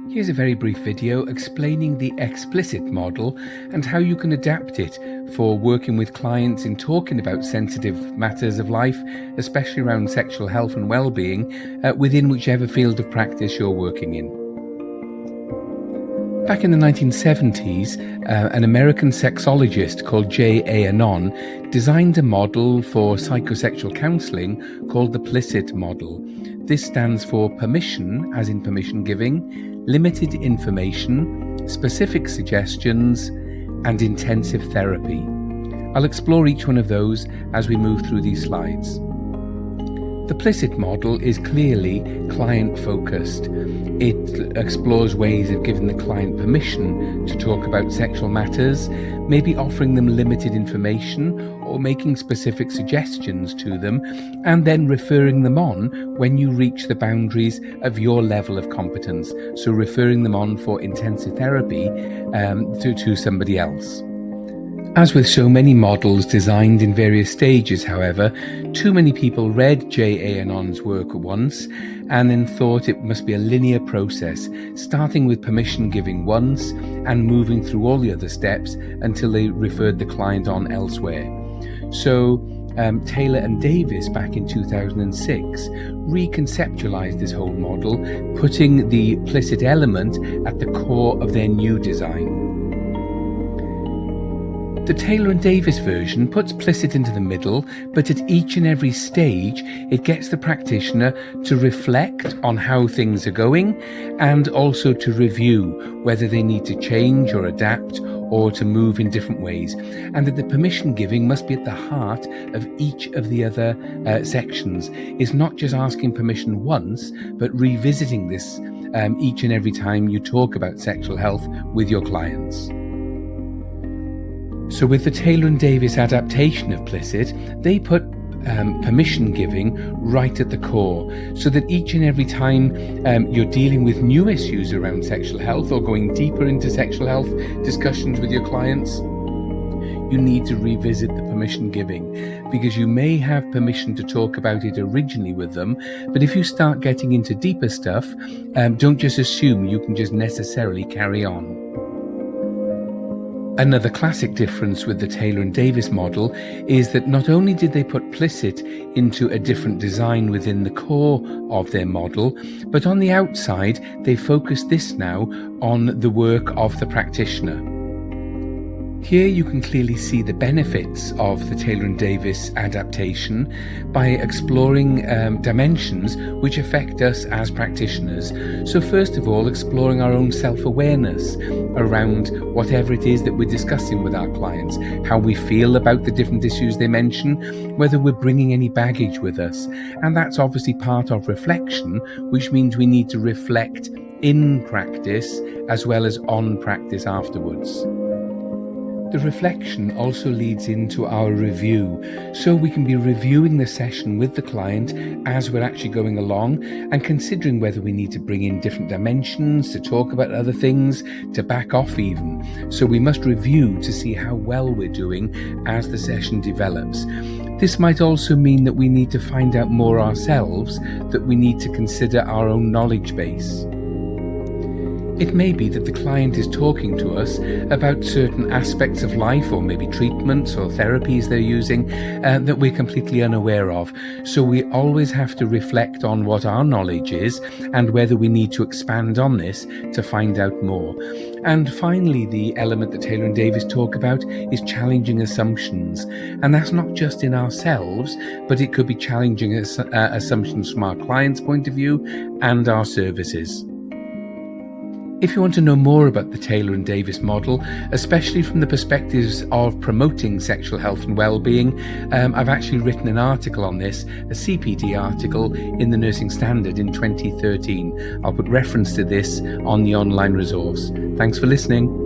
Here's a very brief video explaining the ExPLISSIT model and how you can adapt it for working with clients in talking about sensitive matters of life, especially around sexual health and well-being, within whichever field of practice you're working in. Back in the 1970s, an American sexologist called J. Anon designed a model for psychosexual counselling called the PLISSIT model. This stands for permission, as in permission giving, limited information, specific suggestions, and intensive therapy. I'll explore each one of those as we move through these slides. The PLISSIT model is clearly client-focused. It explores ways of giving the client permission to talk about sexual matters, maybe offering them limited information or making specific suggestions to them, and then referring them on when you reach the boundaries of your level of competence. So referring them on for intensive therapy to somebody else. As with so many models designed in various stages, however, too many people read J. Anon's work once and then thought it must be a linear process, starting with permission giving once and moving through all the other steps until they referred the client on elsewhere. So Taylor and Davis back in 2006 reconceptualized this whole model, putting the PLISSIT element at the core of their new design. The Taylor and Davis version puts PLISSIT into the middle, but at each and every stage, it gets the practitioner to reflect on how things are going and also to review whether they need to change or adapt or to move in different ways, and that the permission giving must be at the heart of each of the other sections. It's not just asking permission once, but revisiting this each and every time you talk about sexual health with your clients. So with the Taylor and Davis adaptation of PLISSIT, they put permission giving right at the core, so that each and every time you're dealing with new issues around sexual health or going deeper into sexual health discussions with your clients, you need to revisit the permission giving, because you may have permission to talk about it originally with them, but if you start getting into deeper stuff, don't just assume you can just necessarily carry on. Another classic difference with the Taylor and Davis model is that not only did they put PLISSIT into a different design within the core of their model, but on the outside they focused this now on the work of the practitioner. Here you can clearly see the benefits of the Taylor and Davis adaptation by exploring dimensions which affect us as practitioners. So first of all, exploring our own self-awareness around whatever it is that we're discussing with our clients, how we feel about the different issues they mention, whether we're bringing any baggage with us. And that's obviously part of reflection, which means we need to reflect in practice as well as on practice afterwards. The reflection also leads into our review, so we can be reviewing the session with the client as we're actually going along and considering whether we need to bring in different dimensions, to talk about other things, to back off even. So we must review to see how well we're doing as the session develops. This might also mean that we need to find out more ourselves, that we need to consider our own knowledge base. It may be that the client is talking to us about certain aspects of life, or maybe treatments or therapies they're using that we're completely unaware of. So we always have to reflect on what our knowledge is and whether we need to expand on this to find out more. And finally, the element that Taylor and Davis talk about is challenging assumptions. And that's not just in ourselves, but it could be challenging assumptions from our client's point of view and our services. If you want to know more about the Taylor and Davis model, especially from the perspectives of promoting sexual health and well-being, I've actually written an article on this, a CPD article in the Nursing Standard in 2013. I'll put reference to this on the online resource. Thanks for listening.